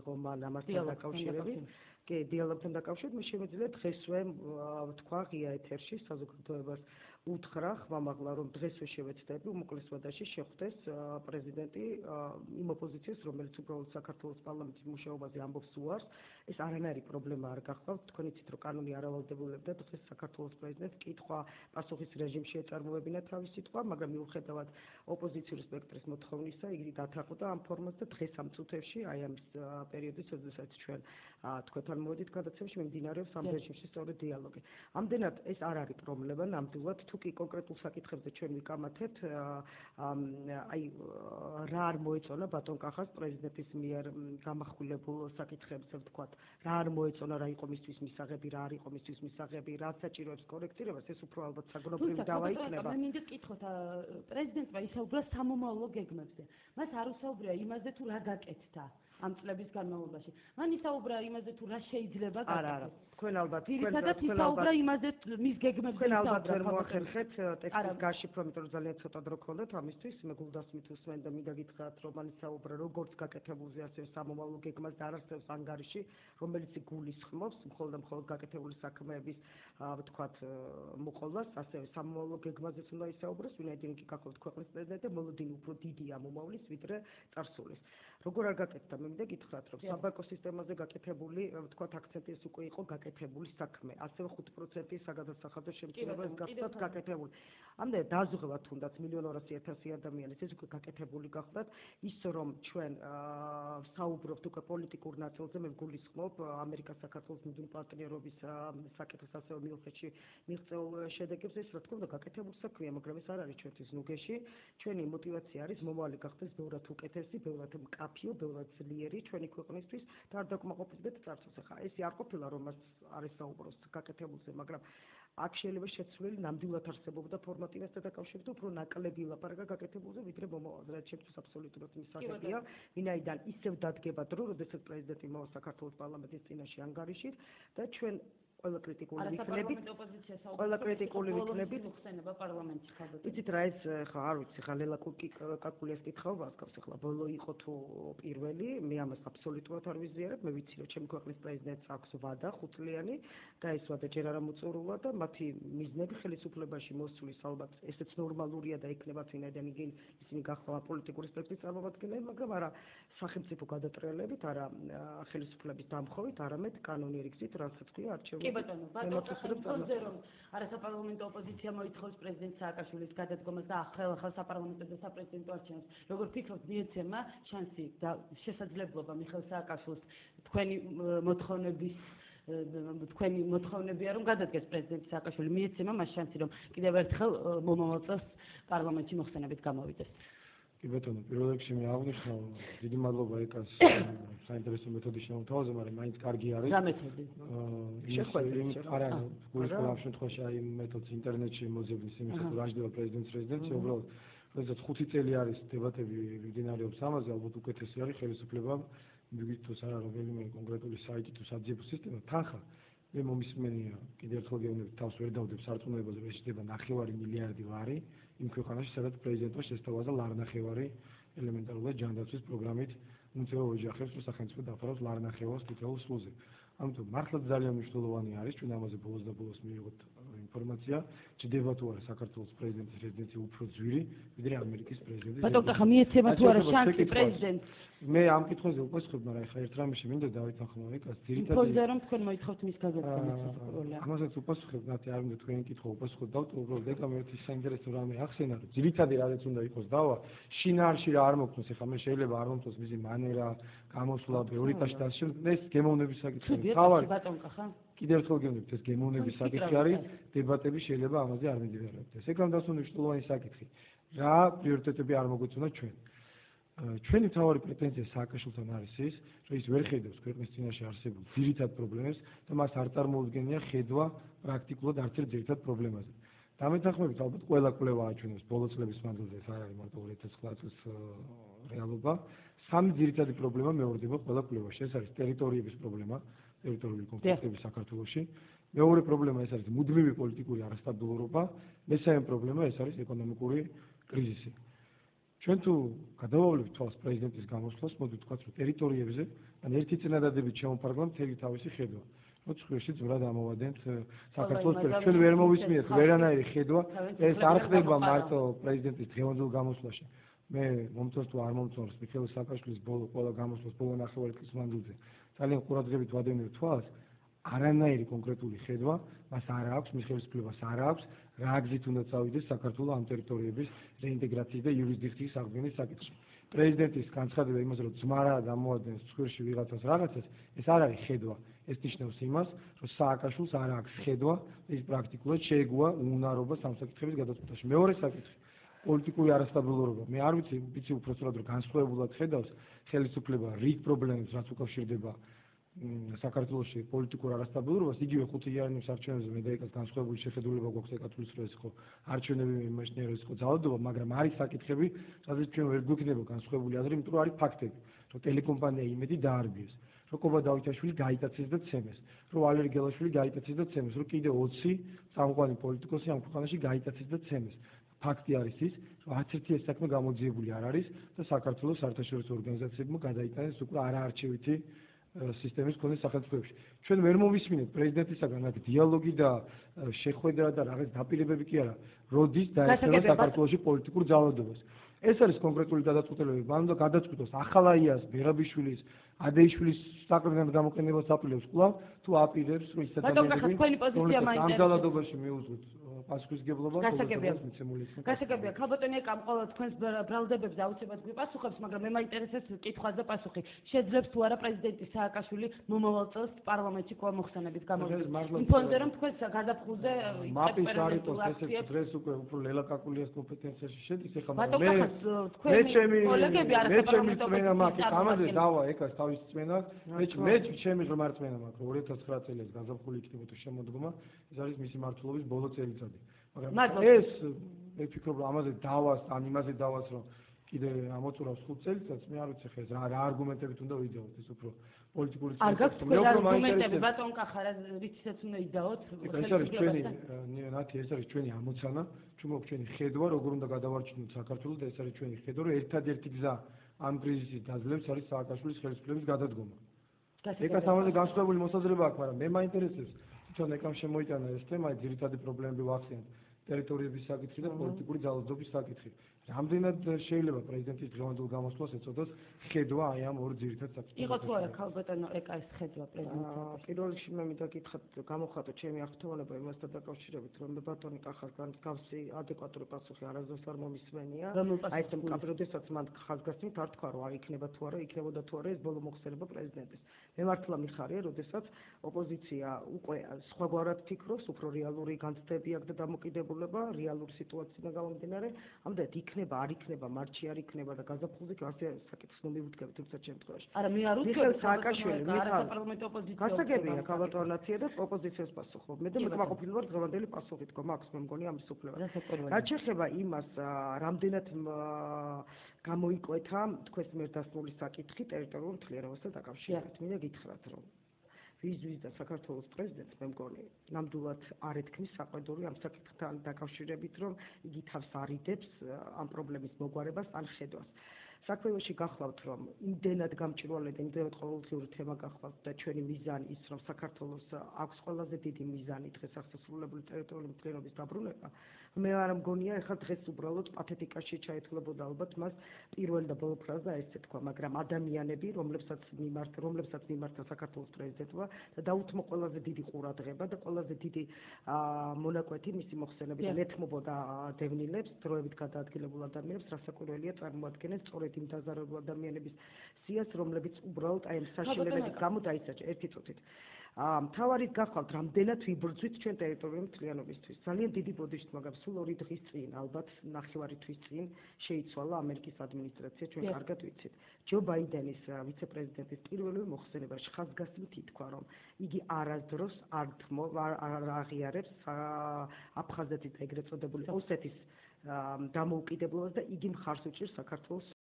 მიიღო მან ამასთან დაკავშირებით. კი, დიალოგთან დაკავშირებით მე შემიძლია დღესვე ვთქვა ღია ეთერში საზოგადოებას უთხრა ხმამაღლა რომ დღესვე შევეცდები უმოკლეს ვადაში შეხვდეს პრეზიდენტი იმ ოპოზიციას რომელიც უბრალოდ საქართველოს პარლამენტის მუშაობაზე ამბობს უარს ეს არანაირი პრობლემა არ გახავთ თქვენ იცით რომ კანონი არ ავალდებულებდა დღეს საქართველოს პრეზიდენტს კითხვა პასუხის რეჟიმში ეწარმოებინა თავის სიტყვა მაგრამ მიუხედავად ოპოზიციური სპექტრის მოთხოვნისა იგი დათანხმდა ამ ფორმას და დღეს ამ წუთებში აი ამ პერიოდის როდესაც ჩვენ თქვენთან მოვედით გადაცემაში მიმდინარეობს ამ რეჟიმში სწორედ დიალოგი ამდენად ეს არ არის პრობლემა ნამდვილად თუ კი კონკრეტულ საკითხებზე ჩვენ ვიკამათებთ აი რა არ მოეწონა ბატონ კახას პრეზიდენტის მიერ გამახვილებულ საკითხებზე ვთქვათ რა არ მოეწონა რა იყო მისთვის მისაღები რა არ იყო მისთვის მისაღები რაც საჭიროებს კორექცირებას ეს უფრო ალბათ საგნობრივი დავა იქნება მე მინდა გკითხოთ პრეზიდენტმა ისაუბრა სამომავლო გეგმებზე მას არ უსაუბრია იმაზე თუ რა გაკეთდა ამ წლების განმავლობაში. მან ისაუბრა იმაზე თუ რა შეიძლება გაკეთდეს. არა, თქვენ ალბათ ისაუბრა იმაზე მის გეგმებზე თქვენ ალბათ ვერ მოახერხეთ ტექსტის გაშიფრვა, იმიტომ რომ ძალიან ცოტა დრო გქონდათ ამისთვის. მე გულდასმით ვუსმენ და მინდა გითხრათ, რომ მან ისაუბრა როგორც გაკეთებულზე, ასევე სამომავლო გეგმას და არ არსებობს ანგარიში, რომელიც გულისხმობს მხოლოდ გაკეთებული საქმეების, ვთქვათ, მოყოლას, ასევე სამომავლო გეგმაზეც უნდა ისაუბროს, ვინაიდან იგი გახლავთ ქვეყნის პრეზიდენტი და მოლოდინი უფრო დიდია მომავლის, ვიდრე წარსულის. როგორ არ გაკეთდა მე მინდა გითხრათ რომ საბანკო სისტემაზე გაკეთებული ვთქვათ აქცენტი ეს უკვე იყო გაკეთებული საქმე ასევე 5% საგადასახადო შემცირებას გახდათ გაკეთებული ამდენ დაზღვევა თუნდაც 1.200.000 ადამიანის ეს უკვე გაკეთებული გახდათ ის რომ ჩვენ საუბრობთ უკვე პოლიტიკურ ნაწილზე მე გულისხმობ ამერიკას საქართველოს მუდმივი პარტნიორობის საკითხს ასევე მილხეთში მიღწეულ შედეგებს ეს რა თქმა უნდა გაკეთებული საქმეა მაგრამ ეს არ არის ჩვენთვის ნუგეში ჩვენი мотиваცია არის მომავალი გახდეს ბევრად უკეთესი ბევრად მკაფიო ბევრად ძლიერი ჩვენი ქვეყნისთვის და არ დაკმაყოფილდეთ წარსულს. ახლა ესე არ ყოფილა რომ მას არ ესაუბროს გაკეთებულზე, მაგრამ აქ შეიძლება შეცვლილი ნამდვილად არსებობდა ფორმატივასთან დაკავშირებით უფრო ნაკლები ლაპარაკა გაკეთებულზე, ვიდრე მომავალზე, რაც შეცვლის აბსოლუტურად მისაღებია, ვინაიდან ისევ დადგება დრო, როდესაც პრეზიდენტი მოვა საქართველოს პარლამენტის წინაშე ანგარიშით და ჩვენ ყველა კრიტიკული ვიქნებით მოხსენება პარლამენტში ხალხო. იცით რა ეს ხა არ ვიცი ხა ლელა კაკულიას კითხავ ვასკავს ახლა ბოლო იყო თუ პირველი მე ამას აბსოლუტურად არ ვიზიარებ მე ვიცი რომ ჩემი ქვეყნის პრეზიდენტს აქვს ვადა ხუთწლიანი და ეს ვადა ჯერ არ ამოწურულა და მათი მიზნები ხელისუფლებაში მოსვლის ალბათ ესეც ნორმალურია და იქნება ვინაიდან ისინი გახვალ პოლიტიკური სპექტრის წარმომადგენლები მაგრამ არა სახელმწიფო გადატრიალებით არა ხელისუფლების დამხობით არამედ კანონიერი გზით რასაც ქვია არჩევნები ბატონო, რომ არასაპარლამენტო ოპოზიცია მოითხოვს პრეზიდენტ სააკაშვილის გადადგომას და ახალ საპარლამენტო და საპრეზიდენტო არჩევნებს. როგორ ფიქრობთ, მიეცემა შანსი და შესაძლებლობა მიხეილ სააკაშვილს თქვენი მოთხოვნებია რომ გადადგეს პრეზიდენტ სააკაშვილი მიეცემა მას შანსი რომ კიდევ ერთხელ მომავალ წელს პარლამენტში მოხსენებით გამოვიდეს. კი ბატონო, პირველ რიგში მე აღნიშნავ, დიდი მადლობა ეკას საინტერესო მეთოდის შემოთავაზე, მაგრამ მაინც კარგი არის. რა მეთოდი? არა, გულისხმობ ამ შემთხვევაში აი მეთოდს ინტერნეტში მოძებნის იმისა, თუ რა ჯდება პრეზიდენტს რეზიდენცია, უბრალოდ როდესაც 5 წელი არის დებატები მიმდინარეობს ამაზე, ალბათ უკეთესი არის ხელისუფლება მიგვითოს არა რომელიმე კონკრეტული საიტი თუ საძიებო სისტემა თანხა მე მომისმენია კიდევ ერთხელ გეუბნებით თავს ვერ დავდებ სარწმუნოებაზე რომ შედება 9 მილიარდი ლარი იმ ქვეყანაში სადაც პრეზიდენტმა შესთავაზა ლარნახევარი ელემენტარულად ჯანდაცვის პროგრამით უმცირე ოჯახებს რომ სახელმწიფო დაფარავს ლარნახევარს თითოეულ სულზე ამიტომ მართლაც ძალიან მნიშვნელოვანი არის ჩვენ ამაზე ბოლოს და ბოლოს მივიღოთ ინფორმაცია ჭდება თუ არა საქართველოს პრეზიდენტის რეზიდენცია უფრო ძვირი ვიდრე ამერიკის პრეზიდენტის ბატონო ხა მიეცემა თუ არა შანსი პრეზიდენტს მე ამ კითხვაზე უპასუხებ მაგრამ ეხლა ერთ რამეში მინდა დავითანხმო ეკას ძირითადად ფონზე რომ თქვენ მოითხოვთ მის გაზრდას ამასაც უპასუხებ ნათი არ მინდა თქვენი კითხვა უპასუხოთ დავუბრუნდეთ ეკა მე ერთი საინტერესო რამე ახსენა რომ ძირითადი რაზეც უნდა იყოს დავა შინაარსში რა არ მოგწონს ეხლა მე შეიძლება არ მომწონს მისი მანერა გამოსვლა პრიორიტეტი და ეს გემოვნების საკითხია ხავარ კიდევ ერთხელ გეუბნებით ეს გემოვნების საკითხი არის დებატები შეიძლება ამაზე არ მიმდინარეობდეს ეგ ამ დასვენ მნიშვნელოვანი საკითხი რა პრიორიტეტები არ მოგვეწონა ჩვენი მთავარი პრეტენზია სააკაშვილთან არის ის რომ ის ვერ ხედავს ქვეყნის წინაშე არსებულ ძირითად პრობლემებს და მას არ წარმოუდგენია ხედვა პრაქტიკულად არც ერთ ძირითად პრობლემაზე დამეთანხმებით ალბათ ყველა კვლევა აჩვენებს ბოლო წლების მანძილზე ეს არ არის მარტო 2009 წლის რეალობა სამი ძირითადი პრობლემა მეორდება ყველა კვლევაში ეს არის ტერიტორიების პრობლემა ტერიტორიული კონფლიქტები საქართველოში მეორე პრობლემა ეს არის მუდმივი პოლიტიკური არასტაბილურობა მესამე პრობლემა ეს არის ეკონომიკური კრიზისი ჩვენ თუ გადავავლებით თვალს პრეზიდენტის გამოსვლას, მოდი ვთქვათ, რომ ტერიტორიებზე ან ერთი წინადადებით შემოფარგლა მთელი თავისი ხედვა. მოცხვილში ძვრად ამოვადენთ საქართველოს პრეზიდენტს. ჩვენ ვერ მოვისმინეთ ვერანაირი ხედვა, ეს არ ხდება მარტო პრეზიდენტის დღევანდელ გამოსვლაში. მე მომწონს თუ არ მომწონს მიხეილ სააკაშვილის ყველა გამოსვლას ბოლო ნახევარი წლის მანძილზე. ძალიან ყურადღებით ვადევნებ თვალს, არანაირი კონკრეტული ხედვა მას არ აქვს, მის ხელისუფლებას არ აქვს, რა გზით უნდა წავიდეს საქართველოს ამ ტერიტორიების რეინტეგრაციის და იურისდიქციის აღდგენის საკითხში. პრეზიდენტის განცხადება იმაზე, რომ ძმარა დამოადენს ცხვირში ვიღაცას რაღაცას, ეს არ არის ხედვა. ეს ნიშნავს იმას, რომ სააკაშვილს არ აქვს ხედვა, ის პრაქტიკულად შეეგუა უნარობას ამ საკითხების გადაწყვეტაში. მეორე საკითხი პოლიტიკური არასტაბილურობა. მე არ ვიცი უпростоრად რომ განსხვავებულად ხედავს ხელისუფლება რიგ პრობლემებს, რაც უკავშირდება საქართველოში პოლიტიკურ არასტაბილურობას, იგივე 5 იანვრის არჩევნებზე მე და ეკას განსხვავებული შეხედულება გვაქვს ეკათვლის რომ ეს ხო არჩევნები იმაშნია რომ ეს ხო ძალადობა, მაგრამ არის საკითხები, სადაც ჩვენ ვერ გვექნება განსხვავებული აზრი, იმიტომ რომ არის ფაქტები, რომ ტელეკომპანია იმედი დაარბიეს, რომ კობა დავითაშვილი გაიტაცეს და ცემეს, რომ ვალერი გელაშვილი გაიტაცეს და ცემეს, რომ კიდე 20 წამყვანი პოლიტიკოსი ამ ქვეყანაში გაიტაცეს და ცემეს. ფაქტი არის ის, რომ არც ერთი ეს საქმე გამოძიებული არ არის და საქართველოს საერთაშორისო ორგანიზაციებმა გადაიტანეს უკვე არაარჩევითი სისტემის მქონე სახელმწიფოებში. ჩვენ ვერ მოვისმინეთ პრეზიდენტისაგან აქ დიალოგი და შეხვედრა და რაღაც დაპირებები კი არა, როდის დაეწევა საქართველოში პოლიტიკურ ძალადობას. ეს არის კონკრეტული გადაწყვეტილებები, მან უნდა გადაწყვიტოს ახალაიას, ბერაბიშვილის, ადეიშვილის საკრებულოს გამოყენებას აპირებს კვლავ თუ აპირებს რომ ის ადამიანები ამ ძალადობაში მიუძღვით პასუხისგებლობას გასაგებია ქალბატონია კამ ყოველ თქვენს ბრალდებებზე აუცილებლად გვიპასუხებს, მაგრამ მე მაინტერესებს კითხვაზე პასუხი. შეძლებს თუ არა პრეზიდენტი სააკაშვილი მომავალ წელს პარლამენტში კვლავ მოხსენებით გამოვიდეს? იმფონზე რომ თქვენ გაზაფხულზე მაპის არიტოს ესეც დღეს უკვე უფრო ლელაკაკულიას კომპეტენციაში შედის, ეხლა მე ამაზე დავა ეკას თავის წმენა, მე ჩემი ღრმა რწმენა მაქვს, 2009 წელს გაზაფხული იქნებოდა შემოდგომა, ეს არის მისი მმართველობის ბოლო წელიწადი. მაგრამ ეს მე ვფიქრობ რომ ამაზე დავას, ან იმაზე დავას რომ კიდე ამოწურავს 5 წელიწადს, მე არ ვიცი ხე რა არგუმენტებით უნდა ვიდეოთ, ეს უფრო პოლიტიკური არ გაქვს არგუმენტები, ბატონ კახარა, რითიც უნდა იდაოთ? ეს არის ჩვენი ნათი, ეს არის ჩვენი ამოცანა, ჩვენ ჩვენი ხედვა, როგორ უნდა გადავარჩინოთ საქართველოს და ეს არის ჩვენი ხედვა, რომ ერთადერთი გზა ამ კრიზისის დაძლევს არის სააკაშვილის ხელისუფლების გადადგომა. ეკას ამაზე განსხვავებული მოსაზრება აქვს, მაგრამ მე მაინტერესებს თვითონ ეკამ შემოიტანა ეს თემა, ძირითადი პრობლემები ვახსენეთ, ტერიტორიების საკითხი და პოლიტიკური ძალადობის საკითხი. რამდენად შეიძლება პრეზიდენტის დღევანდელ გამოსვლას ეწოდოს ხედვა აი ამ ორ ძირითად საკითხებზე? იყო თუ არა ქალბატონო ეკა ეს ხედვა პრეზიდენტის? პირველ რიგში მე მინდა გითხრათ, გამოხატო ჩემი აღთქმულება იმასთან დაკავშირებით, რომ ბატონი კახარგან გავსი ადეკვატური პასუხი არასდროს არ მომისმენია. აი ეს როდესაც მან ხაზგასმით არ თქვა რომ არ იქნება თუ არა, იქნებოდა თუ არა ეს ბოლო მოხსენება პრეზიდენტის. მე მართლა მიხარია, როდესაც ოპოზიცია უკვე სხვაგვარად ფიქრობს, უფრო რეალური განცდები აქვს და დამოკიდებულება, რეალური სიტუაციიდან გამომდინარე, ამდენად იქნება, არ იქნება, მარტში არ იქნება და გაზაფხულზე კი ასე საკითხს მომივდგებით თუმცა შემთხვევაში. არა, მე არ ვთქვი სააკაშვილი, არასაპარლამენტო ოპოზიცია. გასაგებია ქალბატონაცია და ოპოზიციას პასუხობ. მე და მეკმაყოფილი ვარ დღევანდელი პასუხით, მაქვს მე მგონი ამის უფლება. რაც შეეხება იმას, რამდენად გამოიკვეთა თქვენს მიერ დასმული საკითხი ტერიტორიულ მთლიანობასთან დაკავშირებით. მინდა გითხრათ, რომ ვიზის და საქართველოს პრეზიდენტს მე მგონი ნამდვილად არ ეთქმის საყვედური ამ საკითხთან დაკავშირებით, რომ იგი თავს არიდებს ამ პრობლემის მოგვარებას ან ხედვას. საქმეში გახლავთ, რომ იმდენად გამჭვირვალე და იმდენად ყოველდღიური თემა გახლავთ და ჩვენი მიზანი ის, რომ საქართველოს აქვს ყველაზე დიდი მიზანი დღეს აღსასრულებელი ტერიტორიული მთლიანობის დაბრუნება, მე არ მგონია ეხლა დღეს უბრალოდ პათეტიკაში ჩაეთვლებოდა ალბათ მას პირველ და ბოლო ფრაზა ესე თქვა, მაგრამ ადამიანები, რომლებსაც მიმართა საქართველოს პრეზიდენტმა და დაუთმო ყველაზე დიდი ყურადღება და ყველაზე დიდი მონაკვეთი მისი მოხსენებით ეთმობოდა დევნილებს, დროებით გადაადგილებულ ადამიანებს, რასაკვირველია წარმოადგენენ სწორედ იმ დაზარალებული ადამიანების სიას, რომლებიც უბრალოდ აი ამ საშინელებების გამო დაისაჯა ერთი წუთით. მთავარით გახლავთ, რამდენად ვიბრძვით ჩვენ ტერიტორიული მთლიანობისთვის. ძალიან დიდი ბოდიშით, მაგრამ სულ 2 დღის წინ, ალბათ ნახევარი თვის წინ შეიცვალა ამერიკის ადმინისტრაცია, ჩვენ კარგად ვიცით. ჯო ბაიდენის ვიცე-პრეზიდენტის პირველივე მოხსენებაში ხაზგასმით ითქვა, რომ იგი არასდროს არ აღიარებს აფხაზეთის და ეგრეთ წოდებული ოსეთის დამოუკიდებლობას და იგი მხარს უჭერს საქართველოს